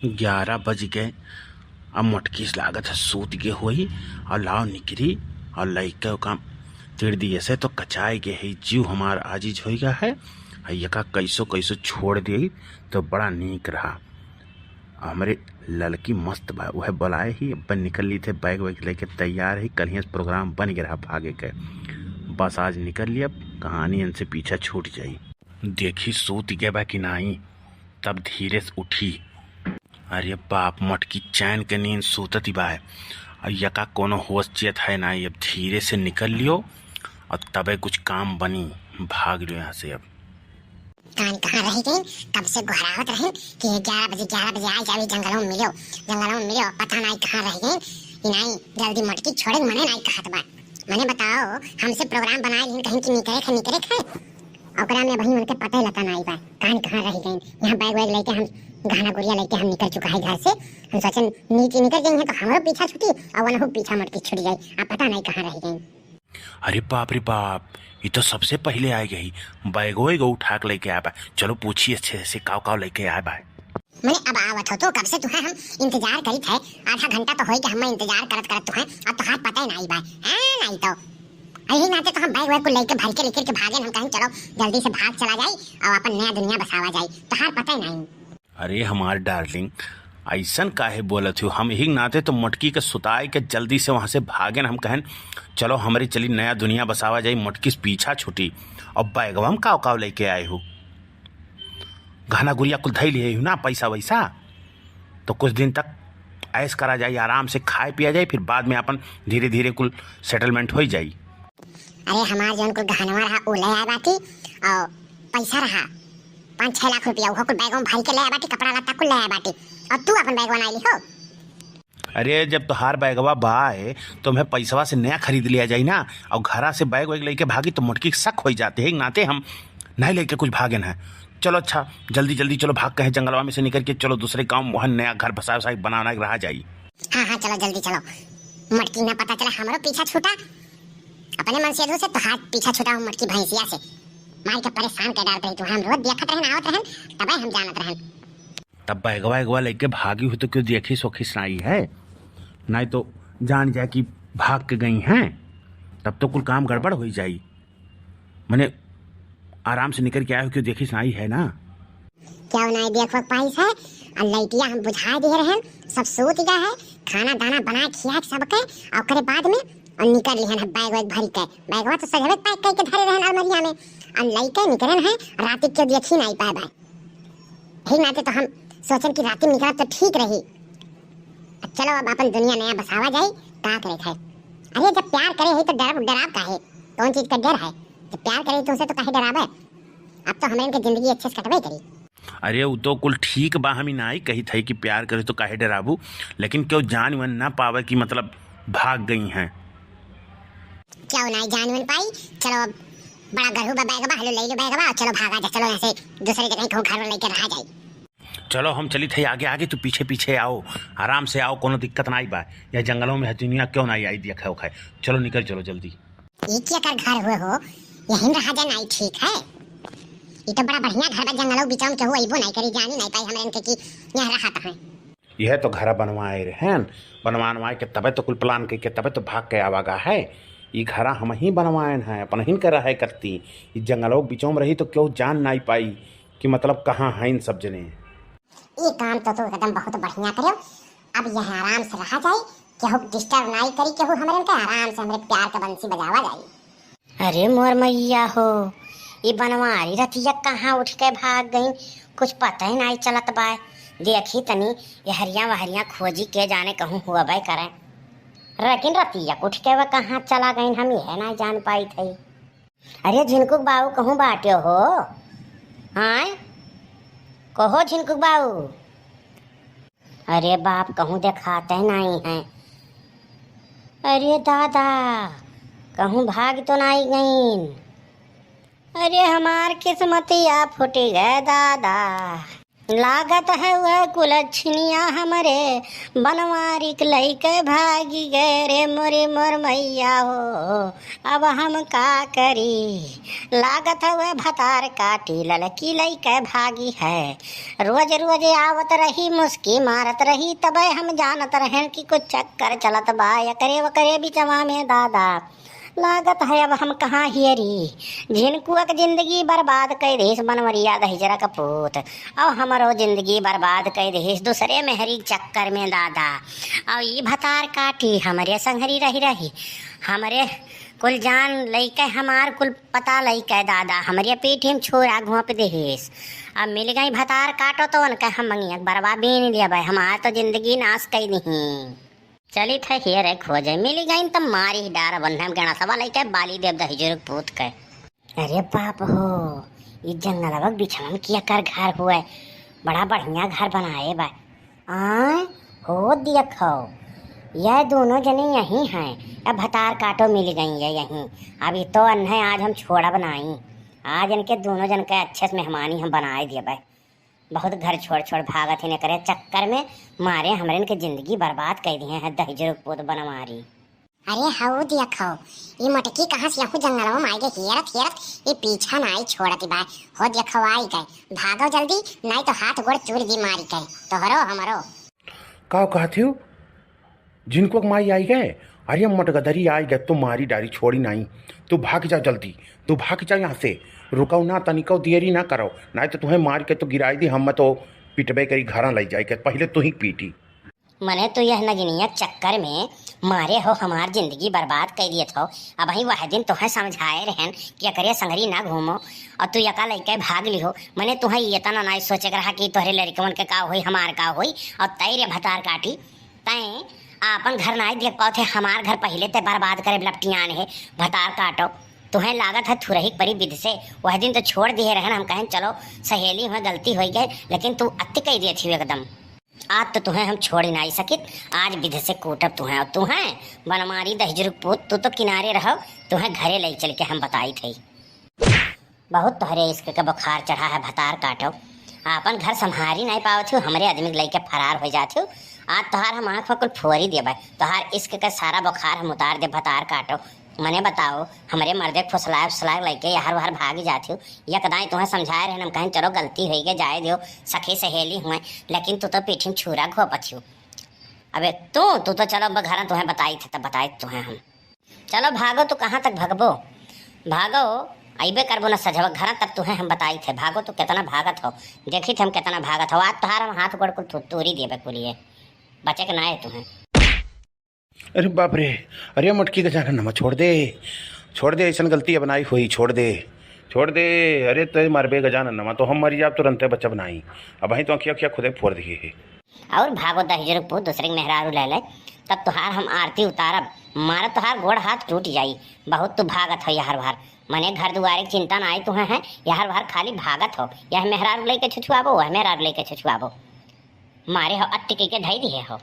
11 बज गए। अब मोटकी से लागत है सूत गे हुई और लाव निकरी और लइका काम तिड़ दिए से तो कचाए गे है जीव हमार आजीज हो गया है। यका कैसो कैसो छोड़ दी तो बड़ा नीक रहा। हमारे लड़की मस्त बा वह बुलाए ही अपन निकल ली थे बैग वैग लेके तैयार ही कल ही प्रोग्राम बन गया भागे के। बस आज निकल लिया कहानी इनसे पीछा छूट जाई। देखी सूत गए बा कि नहीं तब धीरे से उठी। अरे बाप मटकी चैन के नींद सूतती बा और यका कोनो होश चेत है ना। अब धीरे से निकल लियो और तबे कुछ काम बनी भाग लियो यहाँ से। अब कान कहाँ रह गई? कब से गुहरावत रहे कि 11 बजे आ जावी जंगलों में मिलो पता नहीं कहाँ रह गई। नहीं जल्दी मटकी छोड़े मने नहीं कहत बा। मने बताओ हमसे प्रोग्राम बनाए लेकिन कहीं की निकरे खे ओकरा में वही उनके पता ही लता नहीं बा। कान कहाँ रह गई? यहाँ बैग वैग लेके हम गहना गुड़िया लेके हम निकल चुका है घर से। हम सोचे नीचे निकल गई है तो हमारो पीछा छूटी और वनहु पीछा मटकी छूट जाई। अब पता नहीं कहाँ रह गई। अरे बाप रे बाप ये तो सबसे पहले आ गई। बैगो उठा के लेके आया बा। चलो पूछिए अच्छे से काव लेके आया बा। मैंने अब आवत हो तो कब से तुम्हें हम इंतजार करी थे। आधा घंटा तो हो गया हम इंतजार करत तुम्हें और तो हाथ पता ही नहीं बा। नहीं तो यही नाते तो हम बैग वैग को लेके भर के लेकर के भागे। हम कहीं चलो जल्दी से भाग चला जाए और अपन नया दुनिया बसावा जाए तो हाथ पता ही नहीं। अरे हमार डार्लिंग ऐसन काहे बोलत हो? हम यही नाते तो मटकी के सुताए के जल्दी से वहां से भागे। हम कहन चलो हमारी चली नया दुनिया बसावा जाए। मटकी से पीछा छुटी और बैगवा हम काव लेके आए हो। गहना गुड़िया कुल धई लिए हो ना पैसा वैसा तो कुछ दिन तक ऐश करा जाए आराम से खाए पिया जाए फिर बाद में अपन धीरे धीरे कुल सेटलमेंट हो जाए। अरे हमार जौन कुल गहनवा रहा वो ले आए बाटी और पैसा रहा 5-6 लाख रुपया वो कुल बैग में भर के ले आए बाटी। कपड़ा लत्ता कुल ले आए बाटी और तू अपन बैग बना ली हो। अरे जब तोहार बैगवा बाए तो मैं पैसवा से नया खरीद लिया जाए ना और घरा से बैग वैग लेके भागी तो मुटकी शक हो जाते हैं नाते हम नहीं लेके कुछ भागे ना। चलो अच्छा जल्दी चलो भाग के जंगलवा में से निकल के चलो दूसरे गाँव वहाँ नया घर बसा बनाना रहा जाए। हाँ चलो जल्दी चलो। मटकी ना पता चला हमारो पीछा छूटा अपने मन से तो हाथ पीछा छूटा मटकी भैंसिया से मार के परेशान कर डालते तो हम रोज देखत रहन आवत रहन तब हम जानत रहन। तब बैगवा लेके भागी हुई तो क्यों देखी सोखी सुनाई है? नहीं तो जान जाए कि भाग के गई हैं तब तो कुल काम गड़बड़ हो जाई। मैंने आराम से निकल के आया क्यों देखी सुनाई है ना। क्या नहीं देख पाई है और लाइटिया हम बुझा दे रहन सब सूत गया है। खाना दाना बना खिया सबके और करे बाद में और निकल लिहन है बैग वैग भर के। बैगवा तो सजवे पैक करके धरे रहन अलमारिया में और लइके निकलन है रात के देखी नहीं पाए बा। ही नाते तो हम सोचन कि रात में निकला तो ठीक रही। चलो अब अपन दुनिया नया बसावा जाए का करे थे। अरे जब प्यार करे है तो डराव काहे? कौन चीज का डर है? जब प्यार करे तो उसे तो काहे डरावे? अब तो हमें इनकी जिंदगी अच्छे से कटवे करी। अरे वो तो कुल ठीक बा हम नहीं कही थी कि प्यार करे तो काहे डराबू लेकिन क्यों जान वन ना पावे कि मतलब भाग गई हैं। क्या नहीं जान वन पाई? चलो अब बड़ा गरहू बैगवा हेलो ले लो बैगवा चलो भागा जा। चलो ऐसे दूसरी जगह कहूँ घर लेके रहा जाए। चलो हम चली थे आगे तू पीछे आओ आराम से आओ कोनो दिक्कत नहीं बा। या जंगलों में दुनिया क्यों नहीं आई देखा उखाए। चलो निकल चलो जल्दी। ये क्या कर घर हुए हो यहीं रहा जा नहीं ठीक है। ये तो बड़ा बढ़िया घर बा जंगलों बीच में केहू अइबो नहीं करी जानी नहीं पाई हमरे इनके कि यहाँ रहा है। यह तो घर बनवाए रहे बनवाए के तबे तो कुल प्लान करके तबे तो भाग के आवागा है। ये घर हम ही बनवाए हैं अपन ही कर रहे करती। ये जंगलों बीचों में रही तो क्यों जान नहीं पाई कि मतलब कहाँ है इन सब जने। ये काम तो एकदम बहुत बढ़िया करो। अब यहाँ आराम से रहा जाए केहू डिस्टर्ब नहीं करी केहू हमरे इनके आराम से हमरे प्यार का बंसी बजावा जाए। अरे मोर मैया हो ये बनवारी रतिया कहाँ उठ के भाग गई कुछ पता ही नहीं चलत बा। देखी तनी ये हरिया वहरिया खोजी के जाने कहूँ हुआ भाई करे लेकिन रतिया उठ के वह कहाँ चला गई हम यह नहीं जान पाई थी। अरे झिनकुक बाबू कहूँ बाटे हो? हाँ कहो झिनकुक बाबू। अरे बाप कहूँ देखाते नहीं हैं। अरे दादा कहूँ भाग तो नहीं गई। अरे हमार किस्मतिया फूटी गए दादा। लागत है वह कुलछनिया हमरे बनवारी के लइके भागी गए रे मोरे मोर मैया हो, अब हम का करी। लागत है वह भतार काटी ललकी लइके भागी है, रोज रोज आवत रही मुस्की मारत रही, तबे हम जानत रहें कि कुछ चक्कर चलत बा एकरे वकरे बिचवा में दादा। लागत है अब हम कहाँ हियरी, झिनकुअक जिंदगी बर्बाद कर देश बनवरिया दहिजरा का पूत, अब हमारो जिंदगी बर्बाद कर देश दूसरे मेहरी चक्कर में दादा। और ये भतार काटी हमारे संगरी रही रही, हमारे कुल जान लइके हमार कुल पता लइके दादा, हमारे पीठी में छोरा घोंप देश। अब मिल गई भतार काटो तो उनका हम मंगिया बर्बाद भी नहीं दिया भाई, हमार तो जिंदगी नाश कई नहीं। चली थे हियर है खोजे मिली गई तब मारी डार बन्हम गणा सवा लइके बाली देव दहिजुर्ग पूत के। अरे बाप हो, ये जंगलवा बिछड़न किया कर घर हुआ, बड़ा बढ़िया घर बनाए बा। आय हो देखो यह दोनों जने यहीं हैं, अब भतार काटो मिल गई है यहीं। अभी तो अन्य आज हम छोड़ा बनाई, आज इनके दोनों जन के अच्छे से मेहमानी हम बनाए दिए भाई। बहुत घर छोड़ छोड़ भागत ही न करे चक्कर में मारे हमरे इनके जिंदगी बर्बाद कर दिए हैं दहिजुर्ग पूत बनवारी। अरे हाउ देखो ये मटकी कहाँ से यहू जंगलवा में आई गई, हेरत हेरत ये पीछा ना आई छोड़ती बा। हो देखो आई गए, भागो जल्दी नहीं तो हाथ गोड़ चूर दी मारी गए तोहरो हमारो। का कहती हो जिनको माई आई गए, अरे मटगदरी आई गए तो मारी डारी छोड़ी नहीं, तू भाग जा जल्दी, तू भाग जा यहाँ से, रुको ना तनिको देरी ना करो, नहीं तो तुम्हें मार के तो गिराई दी, हम तो पिटबे करी घर ले जाए के, पहले तू ही पीटी। मने तो यह नगनिया चक्कर में मारे हो हमार जिंदगी बर्बाद कर दिए थो। अब वही वह दिन तुम्हें समझाए रहन कि अकरे संगरी ना घूमो और तू यका लइके भाग ली हो। मने तुम्हें ये तना ना सोचे रहा कि तोहरे लड़कवन के का होई हमार का होई, और तैरे भतार काटी तय आपन घर ना देख पाओ थे, हमार घर पहले ते बर्बाद करे लपटियान है भतार काटो। तुम्हें लागत है थुरही परी विध से, वह दिन तो छोड़ दिए रहन, हम कहें चलो सहेली में गलती हो गई, लेकिन तू अति कह दिए थी एकदम। आज तो तुम्हें हम छोड़ ही नहीं सकित, आज विध से कूटब तुम्हें, और तुम्हें बनमारी दहिजुर्ग पूत तू तो किनारे रहो, तुम्हें घरे ले चल के हम बताई थी। बहुत तोहरे इसके का बुखार चढ़ा है भतार काटो, आपन घर संभारी नहीं पाओ थी, हमारे आदमी लेके फरार हो जाते हो। आज तोहार हम आँख में कुल फोरी दे भाई, तोहार इश्क का सारा बुखार हम उतार दे भतार काटो। मने बताओ हमारे मर्दे फुसलाए फुसलाए लेके हर बार भाग जाती हो, या कदाई तुम्हें समझाए रहे हम कहें चलो गलती हो गई जाए दियो सखी सहेली हुए, लेकिन तू तो पीठी में छुरा घोपत हो। अबे तू तो चलो घर तुम्हें बताई थे तब बताए तुम्हें हम, चलो भागो तो कहाँ तक भगबो, भागो अबे करबो न सजब घर तब तुम्हें हम बताई थे, भागो तो कितना भागत हो, देखी थे हम कितना भागत हो। आज तुहार हम हाथ गोड़ को तोड़ी देवे कुलिए, बचे के ना है तुम्हें। अरे बाप रे, अरे मटकी का जाना नमा छोड़ दे, ऐसा गलती बनाई हुई छोड़ दे। अरे तो मरबे गजाना नमा तो हम मरी जाब तुरंत बच्चा बनाई, अब वहीं तो अखिया खुदे फोड़ दिए। और भागो दहिजुर्ग पूत दूसरे के मेहरारू ले ले, तब तुहार हम आरती उतारब, मारा तुहार गोड़ हाथ टूट जाई। बहुत तू भागत हो यहर बार, मने घर दुआरे की चिंता ना आई तुम्हें है, यहर बार खाली भागत हो, यह मेहरारू लेके छुछुआबो वह मेहरारू लेके छुछुआबो, मारे हो अट्टी के ढाई दिए हो।